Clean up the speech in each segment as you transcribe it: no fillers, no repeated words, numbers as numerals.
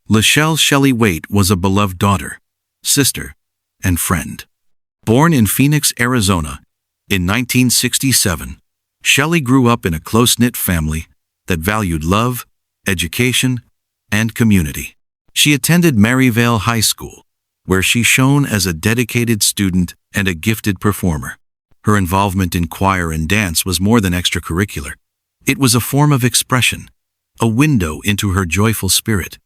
Shelley Waite was a beloved daughter, sister, and friend. Born in Phoenix, Arizona, in 1967, Shelley grew up in a close-knit family that valued love, education, and community. She attended Maryvale High School, where she shone as a dedicated student and a gifted performer. Her involvement in choir and dance was more than extracurricular. It was a form of expression, a window into her joyful spirit.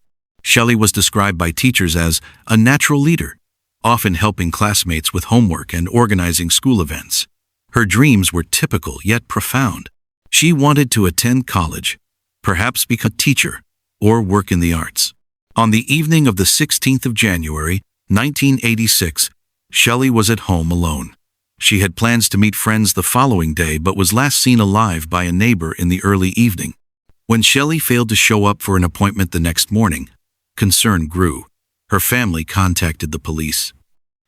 Shelley was described by teachers as a natural leader, often helping classmates with homework and organizing school events. Her dreams were typical yet profound. She wanted to attend college, perhaps become a teacher, or work in the arts. On the evening of the 16th of January, 1986, Shelley was at home alone. She had plans to meet friends the following day but was last seen alive by a neighbor in the early evening. When Shelley failed to show up for an appointment the next morning, concern grew. Her family contacted the police.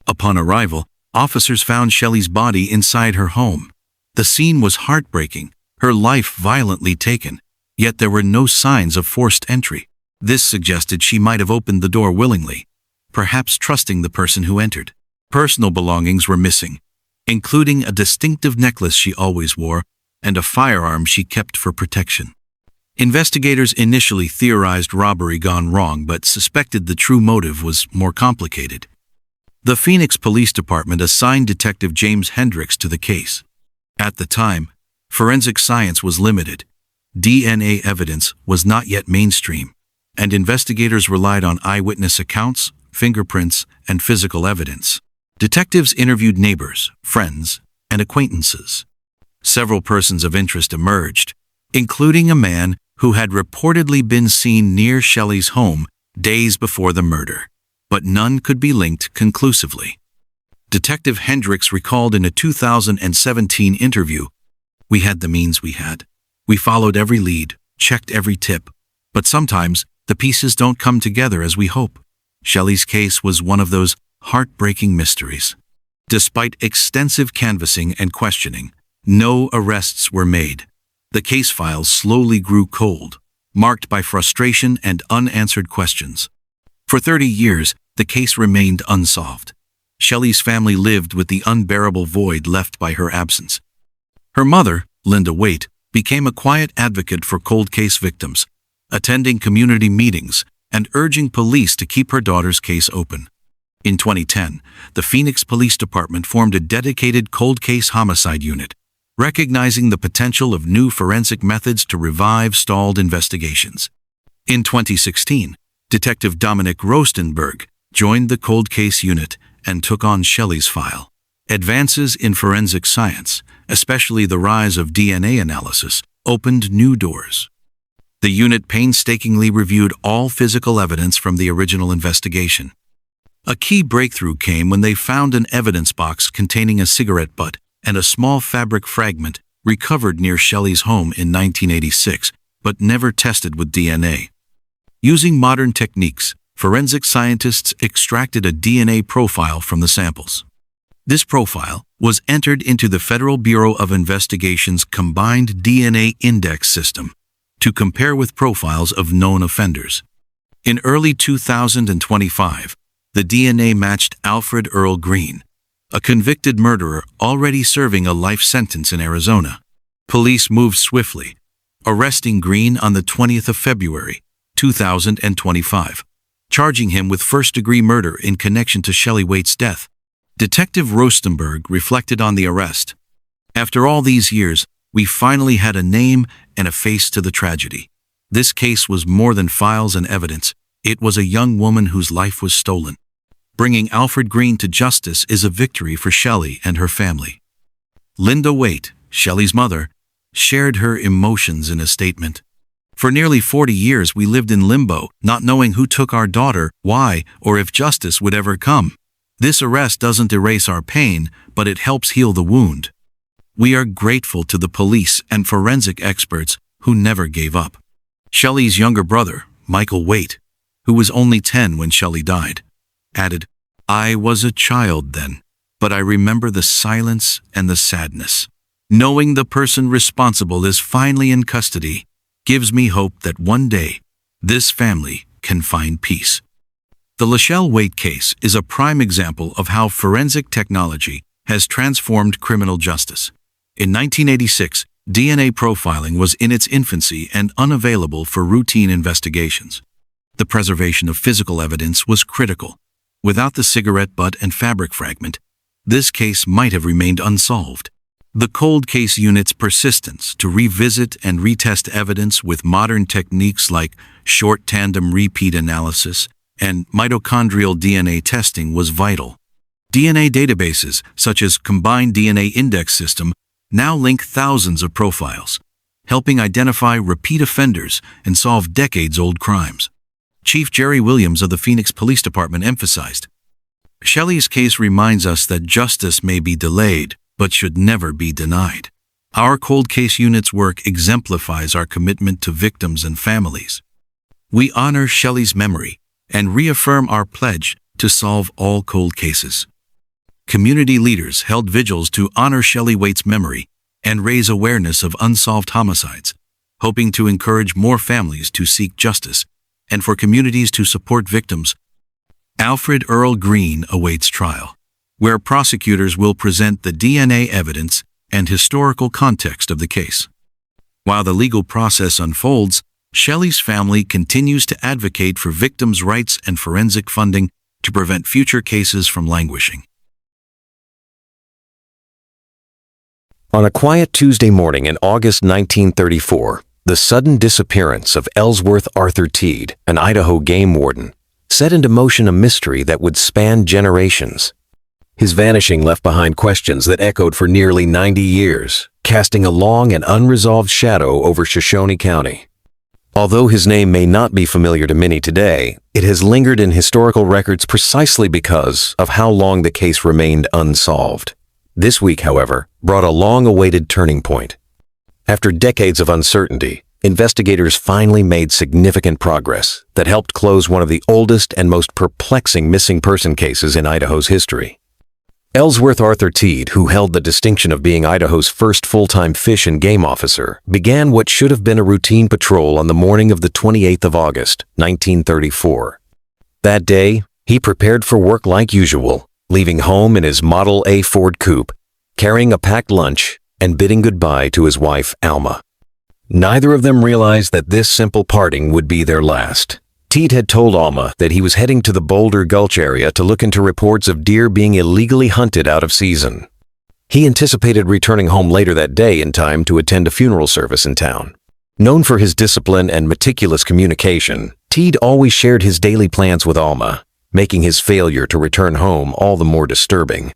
Upon arrival, officers found Shelley's body inside her home. The scene was heartbreaking, her life violently taken, yet there were no signs of forced entry. This suggested she might have opened the door willingly, perhaps trusting the person who entered. Personal belongings were missing, including a distinctive necklace she always wore and a firearm she kept for protection. Investigators initially theorized robbery gone wrong but suspected the true motive was more complicated. The Phoenix Police Department assigned Detective James Hendricks to the case. At the time, forensic science was limited, DNA evidence was not yet mainstream, and investigators relied on eyewitness accounts, fingerprints, and physical evidence. Detectives interviewed neighbors, friends, and acquaintances. Several persons of interest emerged, including a man who had reportedly been seen near Shelley's home days before the murder, but none could be linked conclusively. Detective Hendricks recalled in a 2017 interview, "We had the means we had. We followed every lead, checked every tip, but sometimes the pieces don't come together as we hope." Shelley's case was one of those heartbreaking mysteries. Despite extensive canvassing and questioning, no arrests were made. The case files slowly grew cold, marked by frustration and unanswered questions. For 30 years, the case remained unsolved. Shelley's family lived with the unbearable void left by her absence. Her mother, Linda Waite, became a quiet advocate for cold case victims, attending community meetings and urging police to keep her daughter's case open. In 2010, the Phoenix Police Department formed a dedicated cold case homicide unit, recognizing the potential of new forensic methods to revive stalled investigations. In 2016, Detective Dominic Rostenberg joined the cold case unit and took on Shelley's file. Advances in forensic science, especially the rise of DNA analysis, opened new doors. The unit painstakingly reviewed all physical evidence from the original investigation. A key breakthrough came when they found an evidence box containing a cigarette butt and a small fabric fragment recovered near Shelley's home in 1986, but never tested with DNA. Using modern techniques, forensic scientists extracted a DNA profile from the samples. This profile was entered into the Federal Bureau of Investigation's combined DNA index system to compare with profiles of known offenders. In early 2025, the DNA matched Alfred Earl Green, a convicted murderer already serving a life sentence in Arizona. Police moved swiftly, arresting Green on the 20th of February, 2025, charging him with first-degree murder in connection to Shelley Waite's death. Detective Rostenberg reflected on the arrest. "After all these years, we finally had a name and a face to the tragedy. This case was more than files and evidence. It was a young woman whose life was stolen. Bringing Alfred Green to justice is a victory for Shelley and her family." Linda Waite, Shelley's mother, shared her emotions in a statement. "For nearly 40 years we lived in limbo, not knowing who took our daughter, why, or if justice would ever come. This arrest doesn't erase our pain, but it helps heal the wound. We are grateful to the police and forensic experts who never gave up." Shelley's younger brother, Michael Waite, who was only 10 when Shelley died, added, "I was a child then, but I remember the silence and the sadness. Knowing the person responsible is finally in custody gives me hope that one day this family can find peace. The Shelley Waite case is a prime example of how forensic technology has transformed criminal justice. In 1986, DNA profiling was in its infancy and unavailable for routine investigations. The preservation of physical evidence was critical. Without the cigarette butt and fabric fragment, this case might have remained unsolved. The cold case unit's persistence to revisit and retest evidence with modern techniques like short tandem repeat analysis and mitochondrial DNA testing was vital. DNA databases, such as Combined DNA Index System, now link thousands of profiles, helping identify repeat offenders and solve decades-old crimes. Chief Jerry Williams of the Phoenix Police Department emphasized, "Shelley's case reminds us that justice may be delayed, but should never be denied. Our cold case unit's work exemplifies our commitment to victims and families. We honor Shelley's memory and reaffirm our pledge to solve all cold cases." Community leaders held vigils to honor Shelley Waite's memory and raise awareness of unsolved homicides, hoping to encourage more families to seek justice and for communities to support victims. Alfred Earl Green awaits trial, where prosecutors will present the DNA evidence and historical context of the case. While the legal process unfolds, Shelley's family continues to advocate for victims' rights and forensic funding to prevent future cases from languishing. On a quiet Tuesday morning in August 1934, the sudden disappearance of Ellsworth Arthur Teed, an Idaho game warden, set into motion a mystery that would span generations. His vanishing left behind questions that echoed for nearly 90 years, casting a long and unresolved shadow over Shoshone County. Although his name may not be familiar to many today, it has lingered in historical records precisely because of how long the case remained unsolved. This week, however, brought a long-awaited turning point. After decades of uncertainty, investigators finally made significant progress that helped close one of the oldest and most perplexing missing person cases in Idaho's history. Ellsworth Arthur Teed, who held the distinction of being Idaho's first full-time fish and game officer, began what should have been a routine patrol on the morning of the 28th of August, 1934. That day, he prepared for work like usual, leaving home in his Model A Ford coupe, carrying a packed lunch, and bidding goodbye to his wife, Alma. Neither of them realized that this simple parting would be their last. Teed had told Alma that he was heading to the Boulder Gulch area to look into reports of deer being illegally hunted out of season. He anticipated returning home later that day in time to attend a funeral service in town. Known for his discipline and meticulous communication, Teed always shared his daily plans with Alma, making his failure to return home all the more disturbing.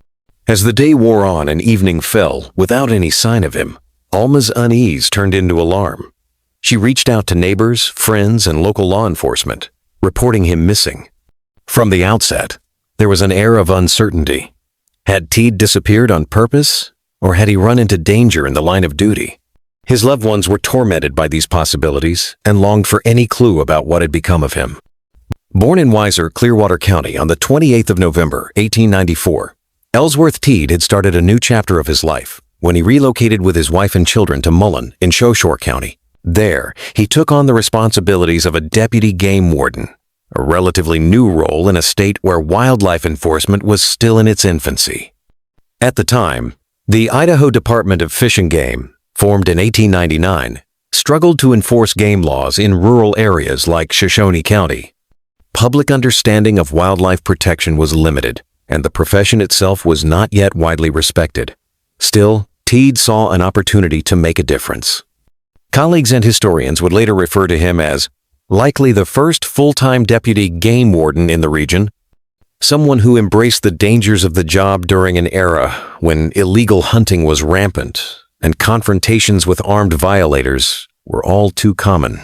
As the day wore on and evening fell without any sign of him, Alma's unease turned into alarm. She reached out to neighbors, friends, and local law enforcement, reporting him missing. From the outset, there was an air of uncertainty. Had Teed disappeared on purpose, or had he run into danger in the line of duty? His loved ones were tormented by these possibilities and longed for any clue about what had become of him. Born in Weiser, Clearwater County on the 28th of November, 1894, Ellsworth Teed had started a new chapter of his life when he relocated with his wife and children to Mullen in Shoshone County. There, he took on the responsibilities of a deputy game warden, a relatively new role in a state where wildlife enforcement was still in its infancy. At the time, the Idaho Department of Fish and Game, formed in 1899, struggled to enforce game laws in rural areas like Shoshone County. Public understanding of wildlife protection was limited, and the profession itself was not yet widely respected. Still, Teed saw an opportunity to make a difference. Colleagues and historians would later refer to him as likely the first full-time deputy game warden in the region, someone who embraced the dangers of the job during an era when illegal hunting was rampant and confrontations with armed violators were all too common.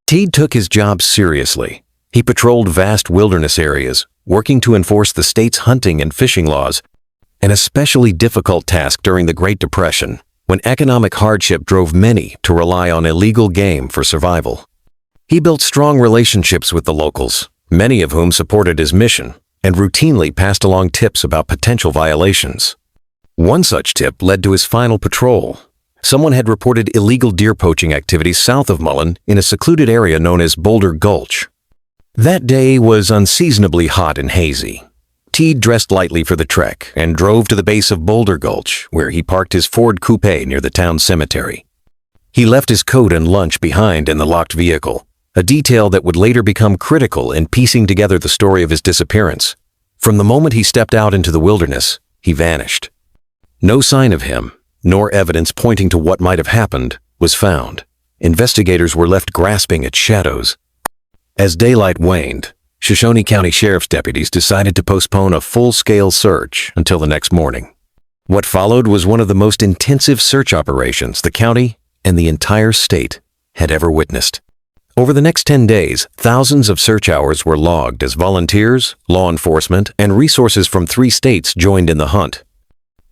Teed took his job seriously. He patrolled vast wilderness areas, working to enforce the state's hunting and fishing laws, an especially difficult task during the Great Depression, when economic hardship drove many to rely on illegal game for survival. He built strong relationships with the locals, many of whom supported his mission, and routinely passed along tips about potential violations. One such tip led to his final patrol. Someone had reported illegal deer poaching activities south of Mullen in a secluded area known as Boulder Gulch. That day was unseasonably hot and hazy. Teed dressed lightly for the trek and drove to the base of Boulder Gulch, where he parked his Ford coupe near the town cemetery. He left his coat and lunch behind in the locked vehicle, a detail that would later become critical in piecing together the story of his disappearance. From the moment he stepped out into the wilderness, he vanished. No sign of him, nor evidence pointing to what might have happened, was found. Investigators were left grasping at shadows. As daylight waned, Shoshone County Sheriff's deputies decided to postpone a full-scale search until the next morning. What followed was one of the most intensive search operations the county and the entire state had ever witnessed. Over the next 10 days, thousands of search hours were logged as volunteers, law enforcement, and resources from 3 states joined in the hunt.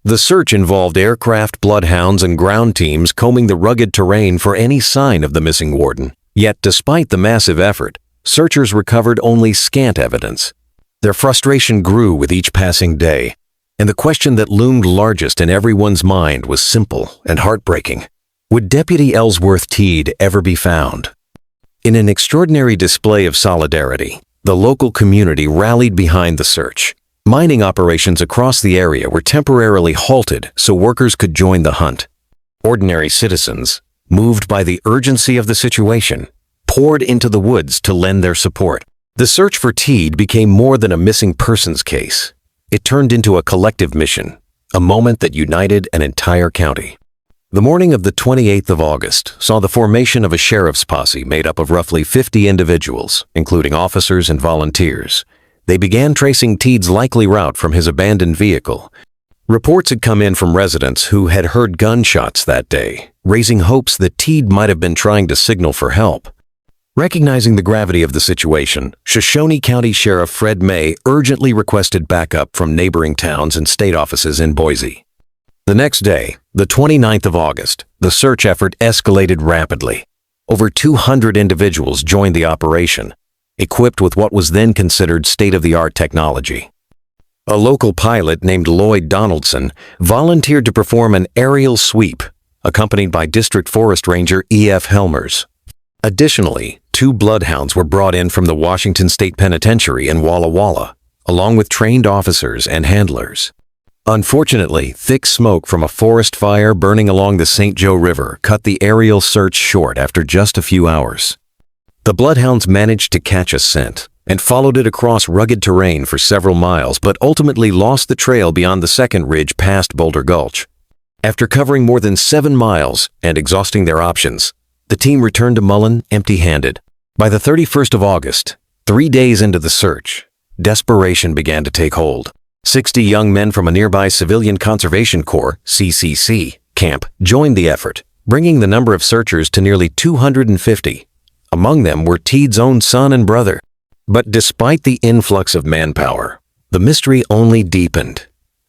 The search involved aircraft, bloodhounds, and ground teams combing the rugged terrain for any sign of the missing warden. Yet, despite the massive effort, searchers recovered only scant evidence. Their frustration grew with each passing day, and the question that loomed largest in everyone's mind was simple and heartbreaking. Would Deputy Ellsworth Teed ever be found? In an extraordinary display of solidarity, the local community rallied behind the search. Mining operations across the area were temporarily halted so workers could join the hunt. Ordinary citizens, moved by the urgency of the situation, poured into the woods to lend their support. The search for Teed became more than a missing persons case. It turned into a collective mission, a moment that united an entire county. The morning of the 28th of August saw the formation of a sheriff's posse made up of roughly 50 individuals, including officers and volunteers. They began tracing Teed's likely route from his abandoned vehicle. Reports had come in from residents who had heard gunshots that day, raising hopes that Teed might have been trying to signal for help. Recognizing the gravity of the situation, Shoshone County Sheriff Fred May urgently requested backup from neighboring towns and state offices in Boise. The next day, the 29th of August, the search effort escalated rapidly. Over 200 individuals joined the operation, equipped with what was then considered state-of-the-art technology. A local pilot named Lloyd Donaldson volunteered to perform an aerial sweep, accompanied by District Forest Ranger E.F. Helmers. Additionally, 2 bloodhounds were brought in from the Washington State Penitentiary in Walla Walla, along with trained officers and handlers. Unfortunately, thick smoke from a forest fire burning along the St. Joe River cut the aerial search short after just a few hours. The bloodhounds managed to catch a scent and followed it across rugged terrain for several miles, but ultimately lost the trail beyond the second ridge past Boulder Gulch. After covering more than 7 miles and exhausting their options, the team returned to Mullen empty-handed. By the 31st of August, 3 days into the search, desperation began to take hold. 60 young men from a nearby Civilian Conservation Corps (CCC) camp joined the effort, bringing the number of searchers to nearly 250. Among them were Teed's own son and brother. But despite the influx of manpower, the mystery only deepened.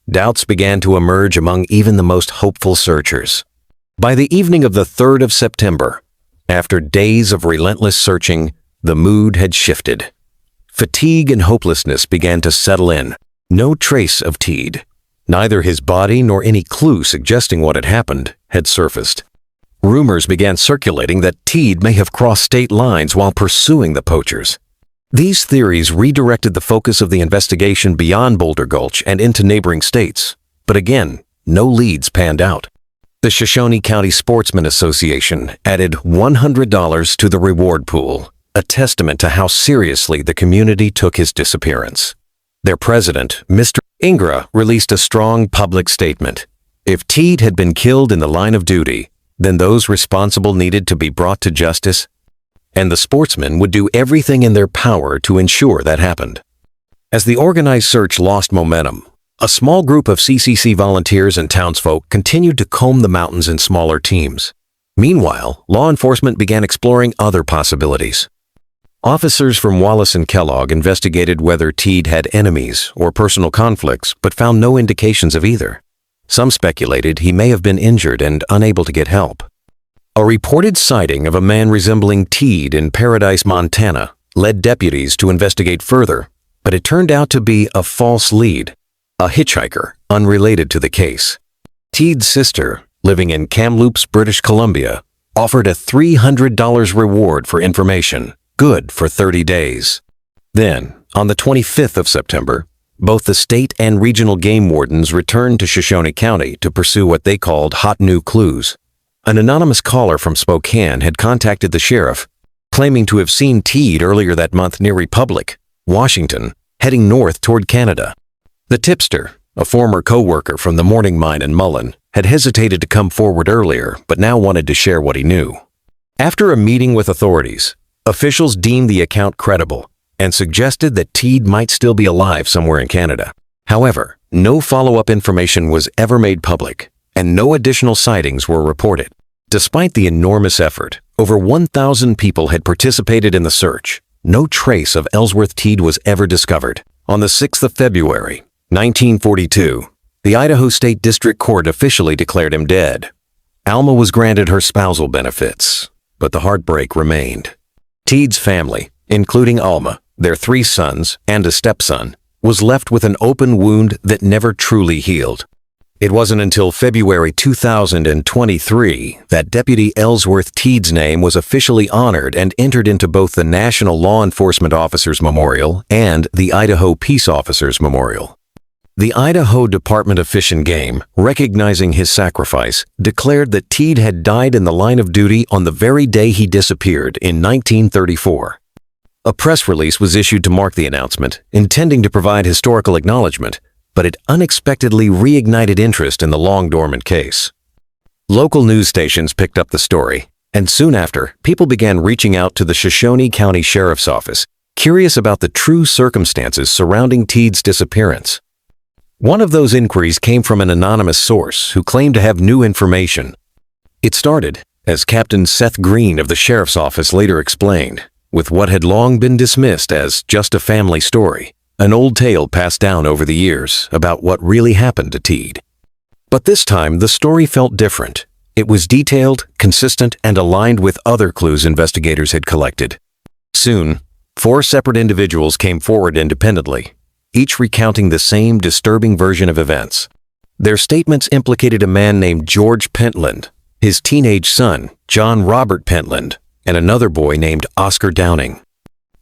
Doubts began to emerge among even the most hopeful searchers. By the evening of the 3rd of September, after days of relentless searching, the mood had shifted. Fatigue and hopelessness began to settle in. No trace of Teed, neither his body nor any clue suggesting what had happened, had surfaced. Rumors began circulating that Teed may have crossed state lines while pursuing the poachers. These theories redirected the focus of the investigation beyond Boulder Gulch and into neighboring states. But again, no leads panned out. The Shoshone County Sportsmen Association added $100 to the reward pool, a testament to how seriously the community took his disappearance. Their president, Mr. Ingra, released a strong public statement. If Teed had been killed in the line of duty, then those responsible needed to be brought to justice, and the sportsmen would do everything in their power to ensure that happened. As the organized search lost momentum, a small group of CCC volunteers and townsfolk continued to comb the mountains in smaller teams. Meanwhile, law enforcement began exploring other possibilities. Officers from Wallace and Kellogg investigated whether Teed had enemies or personal conflicts, but found no indications of either. Some speculated he may have been injured and unable to get help. A reported sighting of a man resembling Teed in Paradise, Montana, led deputies to investigate further, but it turned out to be a false lead, a hitchhiker unrelated to the case. Teed's sister, living in Kamloops, British Columbia, offered a $300 reward for information, good for 30 days. Then, on the 25th of September, both the state and regional game wardens returned to Shoshone County to pursue what they called hot new clues. An anonymous caller from Spokane had contacted the sheriff, claiming to have seen Teed earlier that month near Republic, Washington, heading north toward Canada. The tipster, a former co-worker from the Morning Mine in Mullen, had hesitated to come forward earlier, but now wanted to share what he knew. After a meeting with authorities, officials deemed the account credible and suggested that Teed might still be alive somewhere in Canada. However, no follow-up information was ever made public, and no additional sightings were reported. Despite the enormous effort, over 1,000 people had participated in the search. No trace of Ellsworth Teed was ever discovered. On the 6th of February, 1942, the Idaho State District Court officially declared him dead. Alma was granted her spousal benefits, but the heartbreak remained. Teed's family, including Alma, their 3 sons, and a stepson, was left with an open wound that never truly healed. It wasn't until February 2023 that Deputy Ellsworth Teed's name was officially honored and entered into both the National Law Enforcement Officers Memorial and the Idaho Peace Officers Memorial. The Idaho Department of Fish and Game, recognizing his sacrifice, declared that Teed had died in the line of duty on the very day he disappeared in 1934. A press release was issued to mark the announcement, intending to provide historical acknowledgement, but it unexpectedly reignited interest in the long-dormant case. Local news stations picked up the story, and soon after, people began reaching out to the Shoshone County Sheriff's Office, curious about the true circumstances surrounding Teed's disappearance. One of those inquiries came from an anonymous source who claimed to have new information. It started, as Captain Seth Green of the Sheriff's Office later explained, with what had long been dismissed as just a family story, an old tale passed down over the years about what really happened to Teed. But this time, the story felt different. It was detailed, consistent, and aligned with other clues investigators had collected. Soon, 4 separate individuals came forward independently, each recounting the same disturbing version of events. Their statements implicated a man named George Pentland, his teenage son, John Robert Pentland, and another boy named Oscar Downing.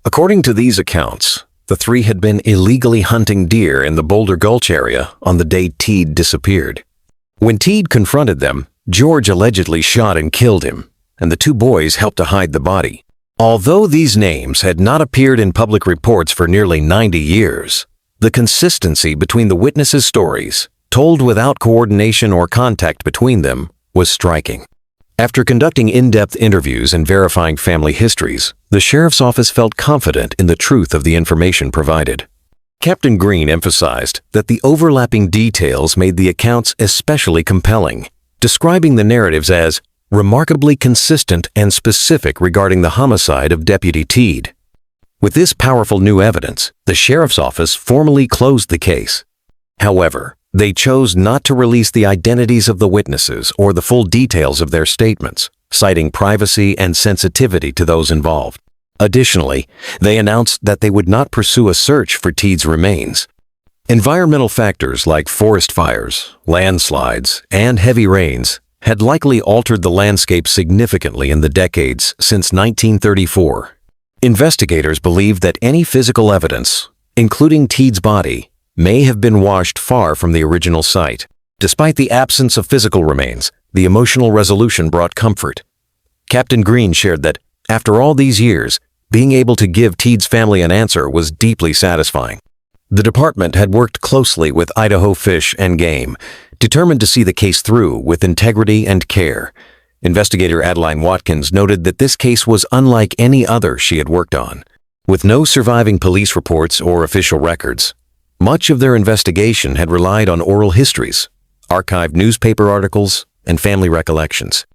According to these accounts, the 3 had been illegally hunting deer in the Boulder Gulch area on the day Teed disappeared. When Teed confronted them, George allegedly shot and killed him, and the 2 boys helped to hide the body. Although these names had not appeared in public reports for nearly 90 years, the consistency between the witnesses' stories, told without coordination or contact between them, was striking. After conducting in-depth interviews and verifying family histories, the sheriff's office felt confident in the truth of the information provided. Captain Green emphasized that the overlapping details made the accounts especially compelling, describing the narratives as remarkably consistent and specific regarding the homicide of Deputy Teed. With this powerful new evidence, the sheriff's office formally closed the case. However, they chose not to release the identities of the witnesses or the full details of their statements, citing privacy and sensitivity to those involved. Additionally, they announced that they would not pursue a search for Teed's remains. Environmental factors like forest fires, landslides, and heavy rains had likely altered the landscape significantly in the decades since 1934. Investigators believed that any physical evidence, including Teed's body, may have been washed far from the original site. Despite the absence of physical remains, the emotional resolution brought comfort. Captain Green shared that, after all these years, being able to give Teed's family an answer was deeply satisfying. The department had worked closely with Idaho Fish and Game, determined to see the case through with integrity and care. Investigator Adeline Watkins noted that this case was unlike any other she had worked on. With no surviving police reports or official records, much of their investigation had relied on oral histories, archived newspaper articles, and family recollections.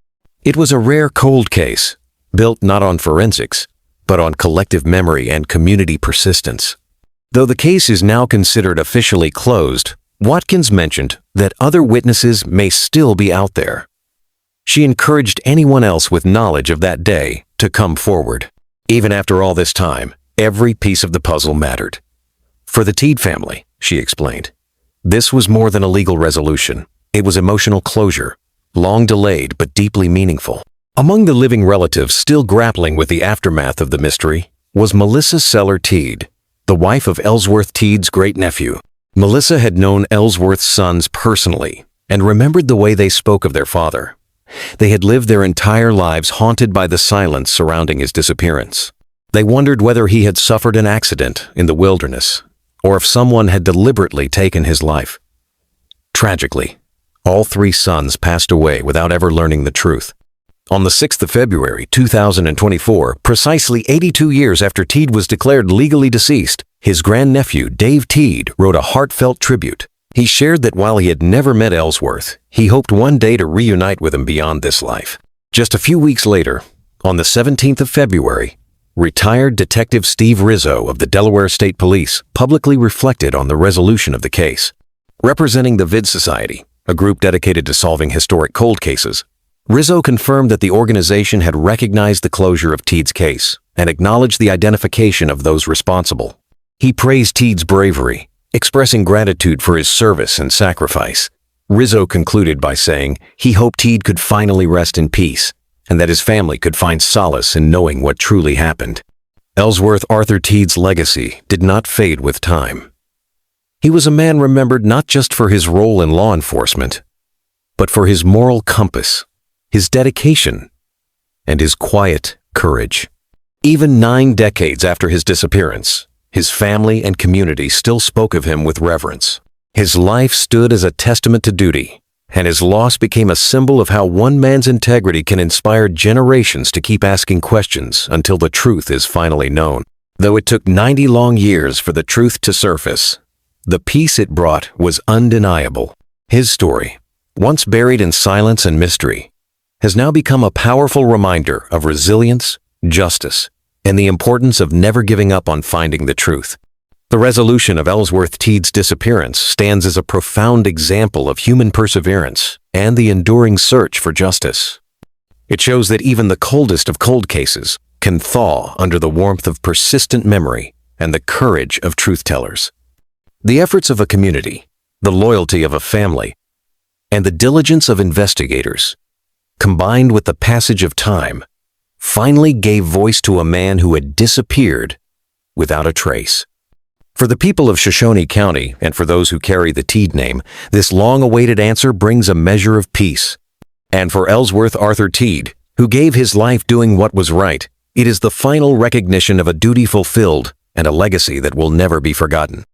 It was a rare cold case, built not on forensics, but on collective memory and community persistence. Though the case is now considered officially closed, Watkins mentioned that other witnesses may still be out there. She encouraged anyone else with knowledge of that day to come forward. Even after all this time, every piece of the puzzle mattered. For the Teed family, she explained, this was more than a legal resolution. It was emotional closure, long delayed but deeply meaningful. Among the living relatives still grappling with the aftermath of the mystery was Melissa Seller Teed, the wife of Ellsworth Teed's great-nephew. Melissa had known Ellsworth's sons personally and remembered the way they spoke of their father. They had lived their entire lives haunted by the silence surrounding his disappearance. They wondered whether he had suffered an accident in the wilderness or if someone had deliberately taken his life. Tragically, all three sons passed away without ever learning the truth. On the 6th of February, 2024, precisely 82 years after Teed was declared legally deceased, his grandnephew, Dave Teed, wrote a heartfelt tribute. He shared that while he had never met Ellsworth, he hoped one day to reunite with him beyond this life. Just a few weeks later, on the 17th of February, retired Detective Steve Rizzo of the Delaware State Police publicly reflected on the resolution of the case. Representing the Vid Society, a group dedicated to solving historic cold cases, Rizzo confirmed that the organization had recognized the closure of Teed's case and acknowledged the identification of those responsible. He praised Teed's bravery, expressing gratitude for his service and sacrifice. Rizzo concluded by saying he hoped Teed could finally rest in peace and that his family could find solace in knowing what truly happened. Ellsworth Arthur Teed's legacy did not fade with time. He was a man remembered not just for his role in law enforcement, but for his moral compass, his dedication, and his quiet courage. Even 9 decades after his disappearance, his family and community still spoke of him with reverence. His life stood as a testament to duty, and his loss became a symbol of how one man's integrity can inspire generations to keep asking questions until the truth is finally known. Though it took 90 long years for the truth to surface, the peace it brought was undeniable. His story, once buried in silence and mystery, has now become a powerful reminder of resilience, justice, and the importance of never giving up on finding the truth. The resolution of Ellsworth Teed's disappearance stands as a profound example of human perseverance and the enduring search for justice. It shows that even the coldest of cold cases can thaw under the warmth of persistent memory and the courage of truth-tellers. The efforts of a community, the loyalty of a family, and the diligence of investigators, combined with the passage of time, finally gave voice to a man who had disappeared without a trace. For the people of Shoshone County and for those who carry the Teed name, this long-awaited answer brings a measure of peace. And for Ellsworth Arthur Teed, who gave his life doing what was right, it is the final recognition of a duty fulfilled and a legacy that will never be forgotten.